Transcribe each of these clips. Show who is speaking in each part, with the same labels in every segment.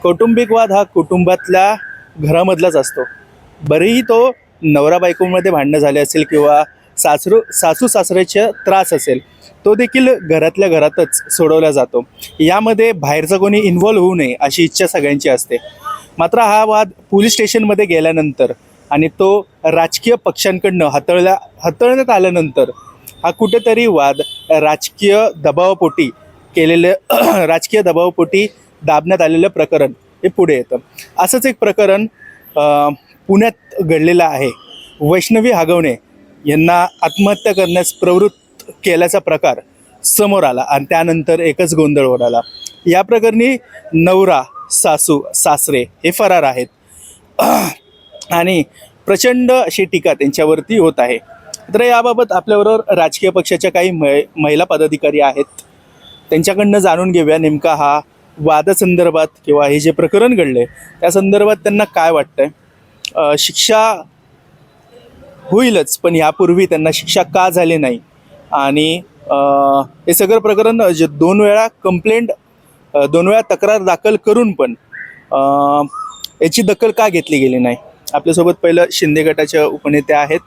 Speaker 1: कौटुंबिक वाद हा कुटुंबातल्या घरामधलाच असतो. बरीही तो नवरा बायकोमध्ये भांडणं झाले असेल किंवा सासू सासऱ्याचा त्रास असेल, तो देखील घरातल्या घरातच सोडवला जातो. यामध्ये बाहेरचं कोणी इन्व्हॉल्व्ह होऊ नये अशी इच्छा सगळ्यांची असते. मात्र हा वाद पोलीस स्टेशनमध्ये गेल्यानंतर आणि तो राजकीय पक्षांकडनं हाताळण्यात आल्यानंतर हा कुठेतरी वाद राजकीय दबावापोटी राजकीय दबावापोटी दाबण्यात आलेलं प्रकरण हे पुढे येतं. असंच एक प्रकरण पुण्यात घडलेलं आहे. वैष्णवी हगवणे यांना आत्महत्या करण्यास प्रवृत्त केल्याचा प्रकार समोर आला आणि त्यानंतर एकच गोंधळ उडाला. या प्रकरणी नवरा, सासू, सासरे हे फरार आहेत आणि प्रचंड अशी टीका त्यांच्यावरती होत आहे. तर याबाबत आपल्याबरोबर राजकीय पक्षाच्या काही महिला पदाधिकारी आहेत. त्यांच्याकडनं जाणून घेऊया नेमका हा वादासंदर्भात किंवा हे जे प्रकरण घडले त्या संदर्भात त्यांना काय वाटतंय. शिक्षा होईलच, पण यापूर्वी त्यांना शिक्षा का झाली नाही आणि हे सगळं प्रकरण जे 2 वेळा तक्रार दाखल करून पण याची दखल का घेतली गेली नाही. आपल्यासोबत पहिलं शिंदे गटाच्या उपनेत्या आहेत.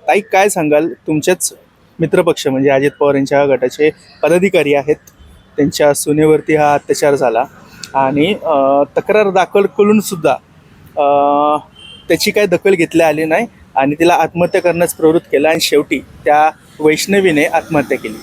Speaker 1: ताई, काय सांगाल? तुमचेच मित्रपक्ष म्हणजे अजित पवार यांच्या गटाचे पदाधिकारी आहेत. त्यांच्या सुनेवरती हा अत्याचार झाला आणि तक्रार दाखल करून सुद्धा त्याची काही दखल घेतली आली नाही आणि तिला आत्महत्या करण्यास प्रवृत्त केलं आणि शेवटी त्या वैष्णवीने आत्महत्या केली.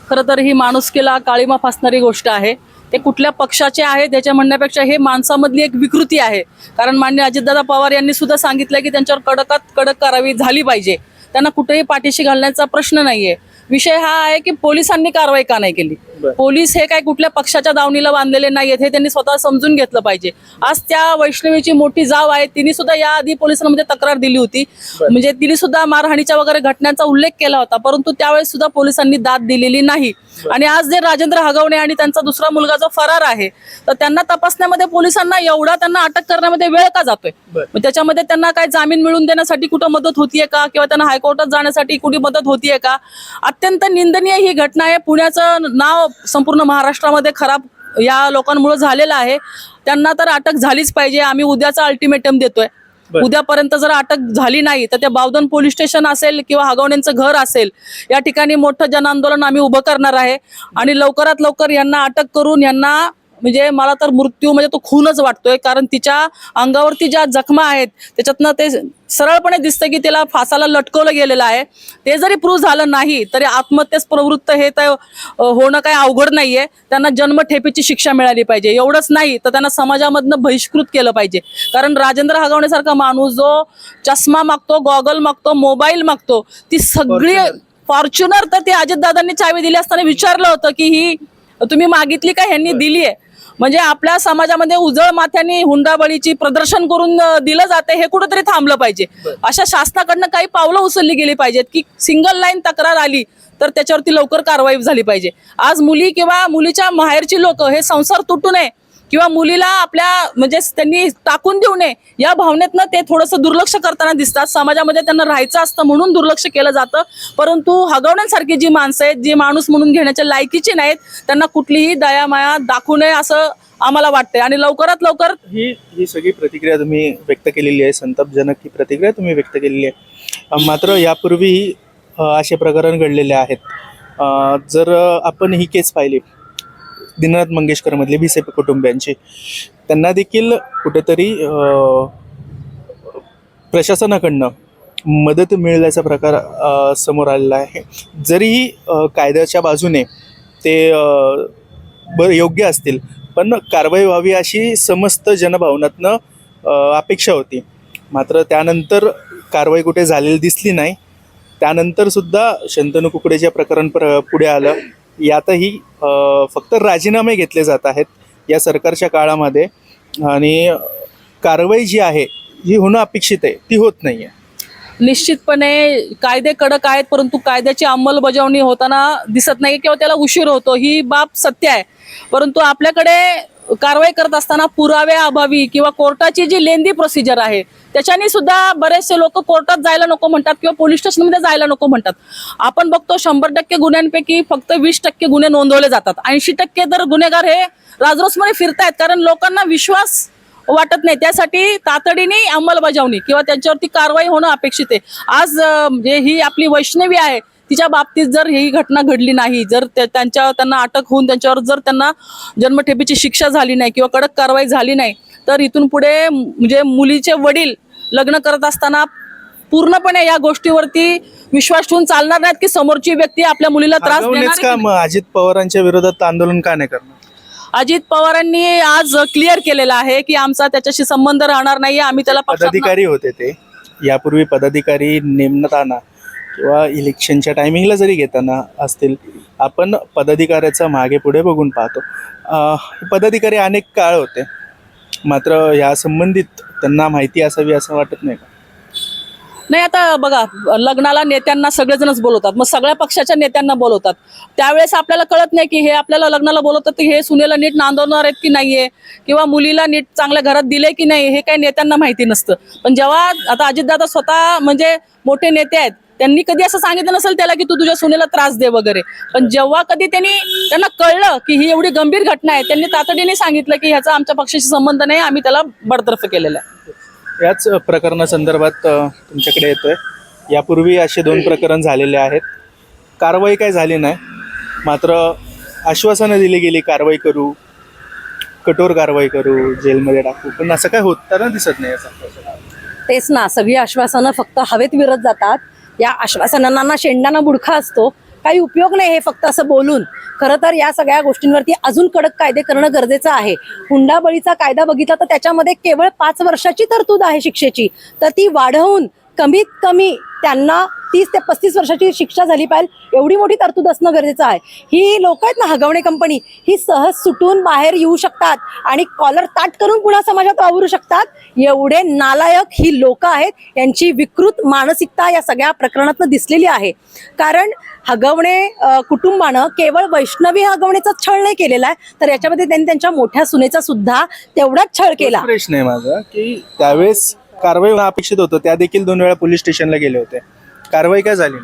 Speaker 2: खरं तर ही माणुसकीला काळीमा फासणारी गोष्ट आहे. ते कुठल्या पक्षाचे आहे त्याच्या म्हणण्यापेक्षा हे माणसामधली एक विकृती आहे. कारण माननीय अजितदादा पवार यांनी सुद्धा सांगितलं की त्यांच्यावर कडकात कडक कारवाई झाली पाहिजे. त्यांना कुठेही पाठीशी घालण्याचा प्रश्न नाहीये. विषय हा आहे की पोलिसांनी कारवाई का नाही केली. पोलीस हे काय कुठल्या पक्षाच्या दावणीला बांधलेले नाहीयेत हे त्यांनी स्वतः समजून घेतलं पाहिजे. आज त्या वैष्णवीची मोठी जाव आहे, तिने सुद्धा याआधी पोलिसांमध्ये तक्रार दिली होती. म्हणजे तिने सुद्धा मारहाणीच्या वगैरे घटनांचा उल्लेख केला होता, परंतु त्यावेळेस सुद्धा पोलिसांनी दाद दिलेली नाही. आणि आज जे राजेंद्र हगवणे आणि त्यांचा दुसरा मुलगा जो फरार आहे, तर त्यांना तपासण्यामध्ये पोलिसांना एवढा त्यांना अटक करण्यामध्ये वेळ का जातोय? त्याच्यामध्ये त्यांना काय जामीन मिळवून देण्यासाठी कुठं मदत होतीये का किंवा त्यांना हायकोर्टात जाण्यासाठी कुठे मदत होतीये का? अत्यंत निंदनीय ही घटना आहे. पुण्याचं नाव संपूर्ण महाराष्ट्रामध्ये खराब या लोकांमुळे झालेलं आहे. त्यांना तर अटक झालीच पाहिजे. आम्ही उद्याचा अल्टिमेटम देतोय. उद्यापर्यंत जर अटक झाली नाही तर त्या बावधन पोलीस स्टेशन असेल किंवा हगवण्यांचं घर असेल या ठिकाणी मोठं जनआंदोलन आम्ही उभं करणार आहे आणि लवकरात लवकर यांना अटक करून यांना म्हणजे मला तर मृत्यू म्हणजे तो खूनच वाटतोय. कारण तिच्या अंगावरती ज्या जखमा आहेत त्याच्यातनं ते सरळपणे दिसतं की तिला फासाला लटकवलं गेलेलं आहे. ते जरी प्रूव्ह झालं नाही तरी आत्महत्येस प्रवृत्त हे तर होणं काही अवघड नाहीये. त्यांना जन्मठेपेची शिक्षा मिळाली पाहिजे. एवढंच नाही तर त्यांना समाजामधनं बहिष्कृत केलं पाहिजे. कारण राजेंद्र हगवणेसारखा माणूस जो चष्मा मागतो, गॉगल मागतो, मोबाईल मागतो, ती सगळी फॉर्च्युनर तर ते अजितदादांनी चावी दिली असताना विचारलं होतं की ही तुम्ही मागितली का? ह्यांनी दिली आहे. म्हणजे आपल्या समाजामध्ये उजळ माथ्याने हुंडाबळीची प्रदर्शन करून दिलं जाते, हे कुठेतरी थांबलं पाहिजे. अशा शासनाकडनं काही पावलं उचलली गेली पाहिजेत की सिंगल लाईन तक्रार आली तर त्याच्यावरती लवकर कारवाई झाली पाहिजे. आज मुली किंवा मुलीच्या माहेरची लोक हे संसार तुटू नये किंवा मुलीला आपल्या म्हणजे त्यांनी टाकून देऊ नये या भावनेतनं ते थोडंसं दुर्लक्ष करताना दिसतात. समाजामध्ये त्यांना राहायचं असतं म्हणून दुर्लक्ष केलं जातं. परंतु हगवण्यासारखी जी माणसं आहेत, जी माणूस म्हणून घेण्याच्या लायकीची नाहीत, त्यांना कुठलीही दया माया दाखवू नये असं आम्हाला वाटतंय. आणि लवकरात लवकर
Speaker 1: ही सगळी प्रतिक्रिया तुम्ही व्यक्त केलेली आहे, संतापजनक ही प्रतिक्रिया तुम्ही व्यक्त केलेली आहे. मात्र यापूर्वी असे प्रकरण घडलेले आहेत. जर आपण ही केस पाहिली दीनानाथ मंगेशकरमधली भिसे कुटुंबियांची, त्यांना देखील कुठेतरी प्रशासनाकडनं मदत मिळाल्याचा प्रकार समोर आलेला आहे. जरीही कायद्याच्या बाजूने ते योग्य असतील पण कारवाई व्हावी अशी समस्त जनभावनातनं अपेक्षा होती. मात्र त्यानंतर कारवाई कुठे झालेली दिसली नाही. त्यानंतर सुद्धा शंतनू कुकडेचे प्रकरण पुढे आलं. यातही फक्त राजीनामे घेतले जात आहेत या सरकारच्या काळामध्ये आणि कारवाई जी आहे जी होणं अपेक्षित आहे ती होत नाही आहे.
Speaker 2: निश्चितपणे कायदे कडक आहेत परंतु कायद्याची अंमलबजावणी होताना दिसत नाही किंवा त्याला उशीर होतो, ही बाब सत्य आहे. परंतु आपल्याकडे कारवाई करत असताना पुराव्याअभावी किंवा कोर्टाची जी लेंदी प्रोसिजर आहे त्याच्याने सुद्धा बरेचसे लोक कोर्टात जायला नको म्हणतात किंवा पोलीस स्टेशनमध्ये जायला नको म्हणतात. आपण बघतो 100% गुन्ह्यांपैकी फक्त 20% गुन्हे नोंदवले जातात. 80% तर गुन्हेगार हे राजरोसमध्ये फिरतायत कारण लोकांना विश्वास वाटत नाही. त्यासाठी तातडीने अंमलबजावणी किंवा त्यांच्यावरती कारवाई होणं अपेक्षित आहे. आज जे ही आपली वैष्णवी आहे तिच्या बाबतीत जर ही घटना घडली नाही, जर त्यांना अटक होऊन त्यांच्यावर जर त्यांना जन्मठेपेची शिक्षा झाली नाही किंवा कडक कारवाई झाली नाही तर इथून पुढे म्हणजे मुलीचे वडील लग्न करत असताना पूर्णपणे या गोष्टीवरती विश्वास ठेवून चालणार नाहीत की समोरची व्यक्ती आपल्या मुलीला त्रास देणार आहे
Speaker 1: का मग अजित पवारांच्या विरोधात आंदोलन का नाही करणार?
Speaker 2: अजित पवारांनी आज क्लिअर केलेलं आहे की आमचा त्याच्याशी संबंध राहणार नाहीये. आम्ही त्याला
Speaker 1: पदाधिकारी होते ते यापूर्वी पदाधिकारी नेमताना किंवा इलेक्शनच्या टायमिंगला जरी घेताना असतील आपण पदाधिकाऱ्याचा मागे पुढे बघून पाहतो. पदाधिकारी अनेक काळ होते मात्र या संबंधित त्यांना माहिती असावी असं वाटत नाही का?
Speaker 2: नाही, आता बघा लग्नाला नेत्यांना सगळेजणच बोलवतात, मग सगळ्या पक्षाच्या नेत्यांना बोलवतात. त्यावेळेस आपल्याला कळत नाही की हे आपल्याला लग्नाला बोलवतात की हे सुनेला नीट नांदवणार आहेत की नाहीये किंवा मुलीला नीट चांगल्या घरात दिले की नाही हे काही नेत्यांना माहिती नसतं. पण जेव्हा आता अजितदादा स्वतः म्हणजे मोठे नेते आहेत त्यांनी कधी असं सांगितलं नसेल त्याला की तू तुझ्या सुनेला त्रास दे वगैरे. पण जेव्हा कधी त्यांना कळलं की ही एवढी गंभीर घटना आहे त्यांनी तातडीने सांगितलं की ह्याचा आमच्या पक्षाशी संबंध नाही, आम्ही त्याला बडतर्फ केलेलं आहे.
Speaker 1: याच प्रकरणासंदर्भात तुमच्याकडे येतोय. यापूर्वी असे 2 प्रकरण झालेले आहेत. कारवाई काय झाली नाही मात्र आश्वासनं दिली गेली कारवाई करू, कठोर कारवाई करू, जेलमध्ये टाकू, पण असं काय होताना दिसत नाही.
Speaker 3: तेच ना, सगळी आश्वासनं फक्त हवेत विरत जातात. या आश्वासनांना शेंडाना बुडखा असतो, काही उपयोग नाही हे फक्त असं बोलून. खरं तर या सगळ्या गोष्टींवरती अजून कडक कायदे करणं गरजेचं आहे. हुंडाबळीचा कायदा बघितला तर त्याच्यामध्ये केवळ 5 वर्षाची तरतूद आहे शिक्षेची, तर ती वाढवून कमीत कमी त्यांना 30 ते 35 वर्षाची शिक्षा झाली पाहिजे एवढी मोठी तरतूद असणं गरजेचं आहे. ही लोक आहेत ना हगवणे कंपनी, ही सहज सुटून बाहेर येऊ शकतात आणि कॉलर ताट करून पुन्हा समाजात वावरू शकतात. एवढे नालायक ही लोक आहेत. यांची विकृत मानसिकता या सगळ्या प्रकरणातून दिसलेली आहे. कारण हगवणे कुटुंबानं केवळ वैष्णवी हगवणेचा छळ नाही केलेला आहे तर याच्यामध्ये त्यांनी त्यांच्या मोठ्या सुनेचा सुद्धा तेवढाच छळ केला.
Speaker 1: प्रश्न आहे माझा की त्यावेळेस कारवाई होणं अपेक्षित होतं, त्या देखील 2 वेळा पोलीस स्टेशनला गेले होते, कारवाई काय झाली?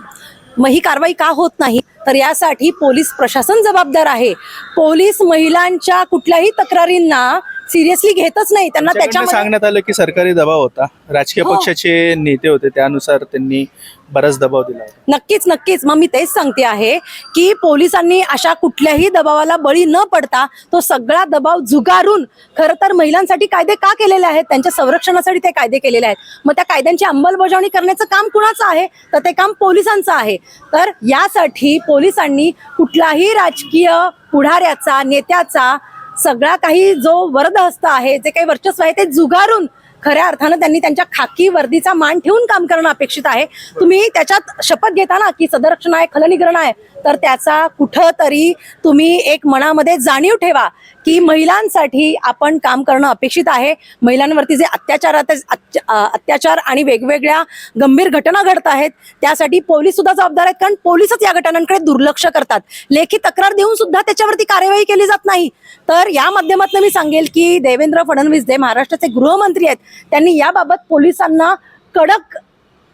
Speaker 3: मग ही कारवाई का होत नाही तर यासाठी पोलीस प्रशासन जबाबदार आहे. पोलीस महिलांच्या कुठल्याही तक्रारींना सिरियसली घेतच नाही. त्यांना त्याच्यामध्ये
Speaker 1: सांगण्यात आलं की सरकारी दबाव होता, राजकीय पक्षाचे नेते होते त्यानुसार त्यांनी बराच दबाव दिला होता.
Speaker 3: नक्कीच मग मी तेच सांगते आहे की पोलिसांनी अशा कुठल्याही दबावाला बळी न पडता तो सगळा दबाव झुगारून खरं तर महिलांसाठी कायदे का केलेले आहेत, त्यांच्या संरक्षणासाठी ते कायदे केलेले आहेत. मग त्या कायद्यांची अंमलबजावणी करण्याचं काम कुणाचं आहे तर ते काम पोलिसांचं आहे. तर यासाठी पोलिसांनी कुठलाही राजकीय पुढाऱ्याचा नेत्याचा सगळा काही जो वरदहस्त आहे, जे काही वर्चस्व आहे ते झुगारून खऱ्या अर्थानं त्यांनी त्यांच्या खाकी वर्दीचा मान ठेवून काम करणं अपेक्षित आहे. तुम्ही त्याच्यात शपथ घेता ना की सदरक्षण आहे, खलनिग्रहण आहे, तर त्याचा कुठंतरी तुम्ही एक मनामध्ये जाणीव ठेवा की महिलांसाठी आपण काम करणं अपेक्षित आहे. महिलांवरती जे अत्याचार आणि वेगवेगळ्या गंभीर घटना घडत आहेत त्यासाठी पोलीस सुद्धा जबाबदार आहेत. कारण पोलीसच या घटनांकडे दुर्लक्ष करतात. लेखी तक्रार देऊन सुद्धा त्याच्यावरती कार्यवाही केली जात नाही. तर या माध्यमातून मी सांगेल की देवेंद्र फडणवीस जे महाराष्ट्राचे गृहमंत्री आहेत त्यांनी याबाबत पोलिसांना कडक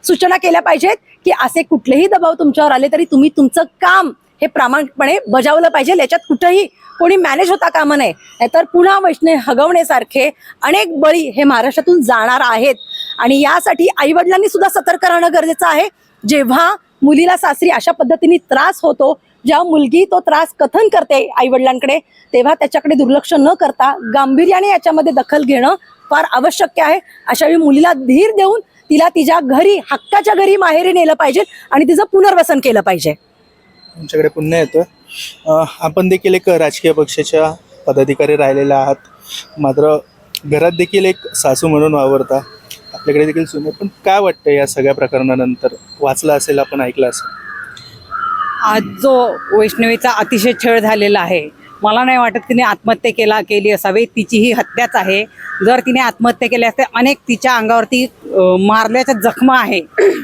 Speaker 3: सूचना केल्या पाहिजेत की असे कुठलेही दबाव तुमच्यावर आले तरी तुम्ही तुमचं काम हे प्रामाणिकपणे बजावलं पाहिजे. याच्यात कुठेही कोणी मॅनेज होता कामा नये, नाहीतर पुन्हा वैष्णव हगवण्यासारखे अनेक बळी हे महाराष्ट्रातून जाणार आहेत. आणि यासाठी आईवडिलांनी सुद्धा सतर्क राहणं गरजेचं आहे. जेव्हा मुलीला सासरी अशा पद्धतीने त्रास होतो, जेव्हा मुलगी तो त्रास कथन करते आईवडिलांकडे, तेव्हा त्याच्याकडे दुर्लक्ष न करता गांभीर्याने याच्यामध्ये दखल घेणं फार आवश्यक आहे. अशा वेळी मुलीला धीर देऊन तिला तिच्या घरी हक्काच्या घरी माहेरी नेलं पाहिजे आणि तिचं पुनर्वसन केलं पाहिजे.
Speaker 1: तुमच्याकडे पुन्हा येतोय. आपण देखील एक राजकीय पक्षाच्या पदाधिकारी राहिलेला आहात मात्र घरात देखील एक सासू म्हणून वावरता, आपल्याकडे देखील सुने, पण काय वाटतं या सगळ्या प्रकरणानंतर? वाचलं असेल, आपण ऐकलं असेल,
Speaker 4: आज जो वैष्णवीचा अतिशय छळ झालेला आहे मला नाही वाटत तिने आत्महत्या केली असावी. तिची ही हत्याच आहे. जर तिने आत्महत्या केली असते अनेक तिच्या अंगावरती मारल्याच्या जखमा आहे.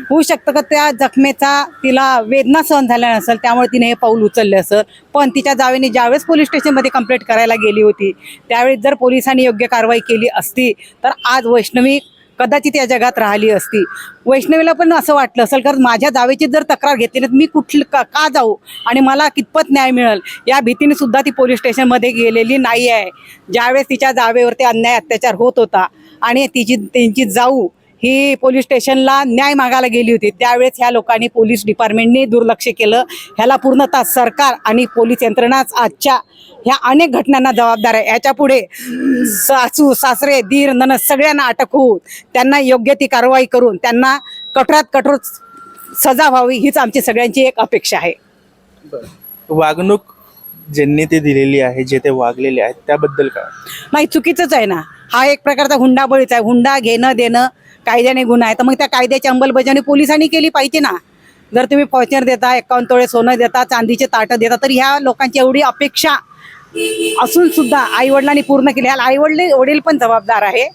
Speaker 4: होऊ शकतं का त्या जखमेचा तिला वेदना सहन झाल्या नसेल, त्यामुळे तिने हे पाऊल उचलले असेल. पण तिच्या जावेने ज्यावेळेस पोलीस स्टेशनमध्ये कंप्लेंट करायला गेली होती त्यावेळेस जर पोलिसांनी योग्य कारवाई केली असती तर आज वैष्णवी कदाचित या जगात राहिली असती. वैष्णवीला पण असं वाटलं असेल कारण माझ्या जावेची जर तक्रार घेतली तर मी का जाऊ आणि मला कितपत न्याय मिळेल या भीतीने सुद्धा ती पोलीस स्टेशनमध्ये गेलेली नाही आहे. ज्यावेळेस तिच्या जावेवरती अन्याय अत्याचार होत होता आणि त्यांची जाऊ ही पोलीस स्टेशनला न्याय मागायला गेली होती त्यावेळेस ह्या लोकांनी पोलीस डिपार्टमेंटने दुर्लक्ष केलं. ह्याला पूर्णतः सरकार आणि पोलीस यंत्रणाच आजच्या ह्या अनेक घटनांना जबाबदार आहे. याच्या पुढे सासू सासरे दीर नणंद सगळ्यांना अटक होऊन त्यांना योग्य ती कारवाई करून त्यांना कठोरात कठोर सजा व्हावी हीच आमची सगळ्यांची एक अपेक्षा आहे.
Speaker 1: वागणूक ज्यांनी ते दिलेली आहे, जे ते वागलेले आहेत त्याबद्दल काय?
Speaker 4: नाही, चुकीचंच आहे ना. हा एक प्रकारचा हुंडाबळीच आहे. हुंडा घेणं देणं कायद्याने गुन्हा आहे तर मग त्या कायद्याची अंमलबजावणी पोलिसांनी केली पाहिजे ना. जर तुम्ही फॉर्च्युनर देता, 51 तोळे सोनं देता, चांदीचे ताटं देता तर ह्या लोकांची एवढी अपेक्षा असून सुद्धा आईवडिलांनी पूर्ण केली. ह्याला वडील पण जबाबदार आहे.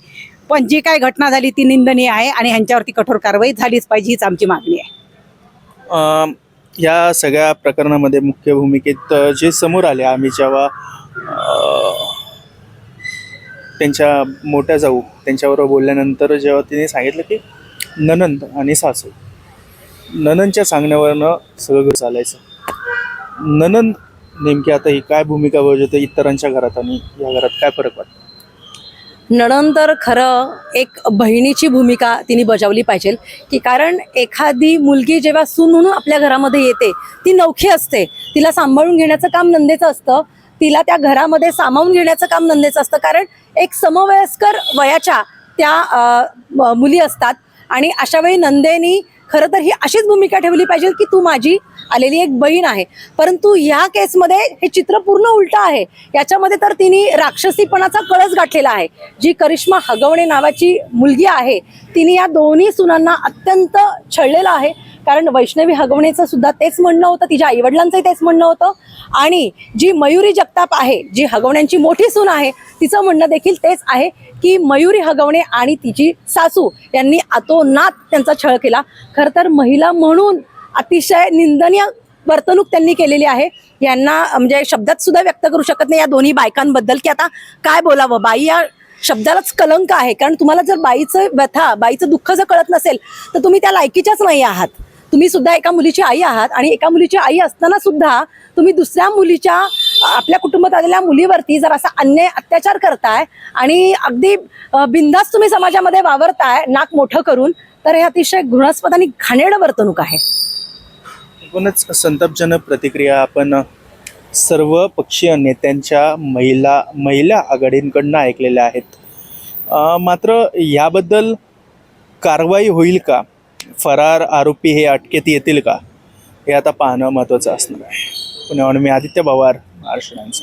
Speaker 4: पण जी काय घटना झाली ती निंदनीय आहे आणि ह्यांच्यावरती कठोर कारवाई झालीच पाहिजे हीच आमची मागणी आहे.
Speaker 1: या सगळ्या प्रकरणामध्ये मुख्य भूमिकेत जे समोर आले, आम्ही जेव्हा त्यांच्या मोठ्या जाऊ त्यांच्याबरोबर बोलल्यानंतर जेव्हा तिने सांगितलं की नणंद आणि सासू, नणंदच्या सांगण्यावरनं सगळं घर चालायचं. नणंद नेमकी आता ही काय भूमिका बजावते इतरांच्या घरात आणि या घरात काय फरक वाटतो?
Speaker 3: नणंद तर खरं एक बहिणीची भूमिका तिने बजावली पाहिजे की कारण एखादी मुलगी जेव्हा सून म्हणून आपल्या घरामध्ये येते ती नवखी असते. तिला सांभाळून घेण्याचं काम नंदेचं असतं. तिला त्या घरामध्ये सामावून घेण्याचं काम नंदेचं असतं कारण एक समवयस्कर वयाच्या त्या मुली असतात आणि अशा वेळी नंदेनी खरं तर ही अशीच भूमिका ठेवली पाहिजे की तू माझी आलेली एक बहीण आहे. परंतु ह्या केसमध्ये हे चित्र पूर्ण उलटं आहे. याच्यामध्ये तर तिने राक्षसीपणाचा कळस गाठलेला आहे. जी करिश्मा हगवणे नावाची मुलगी आहे तिने या दोन्ही सुनांना अत्यंत छळलेलं आहे. कारण वैष्णवी हगवणेचं सुद्धा तेच म्हणणं होतं, तिच्या आईवडिलांचंही तेच म्हणणं होतं आणि जी मयुरी जगताप आहे जी हगवण्यांची मोठी सून आहे तिचं म्हणणं देखील तेच आहे की मयुरी हगवणे आणि तिची सासू यांनी अतोनात त्यांचा छळ केला. खरं तर महिला म्हणून अतिशय निंदनीय वर्तणूक त्यांनी केलेली आहे. यांना म्हणजे शब्दात सुद्धा व्यक्त करू शकत नाही या दोन्ही बायकांबद्दल की आता काय बोलावं. बाई या शब्दालाच कलंक आहे. कारण तुम्हाला जर बाईचं व्यथा बाईचं दुःख जर कळत नसेल तर तुम्ही त्या लायकीच्याच नाही आहात. तुम्ही सुद्धा एका मुलीची आई आहात आणि एका मुलीची आई असताना सुद्धा तुम्ही दुसऱ्या मुलीच्या आपल्या कुटुंबात आलेल्या मुलीवरती जर असा अन्याय अत्याचार करताय आणि अगदी बिनधास्त तुम्ही समाजामध्ये वावरताय नाक मोठं करून तर हे अतिशय घृणास्पद आणि घाणेरडं वर्तणूक आहे.
Speaker 1: एकूणच संतापजनक प्रतिक्रिया आपण सर्व पक्षीय नेत्यांच्या महिला आघाडींकडनं ऐकलेल्या आहेत. मात्र याबद्दल कारवाई होईल का, फरार आरोपी हे अटकेत येतील का, हे आता पाहणं महत्त्वाचं असणार आहे. पुण्याहून मी आदित्य पवार, महाराष्ट्र टाइम्स.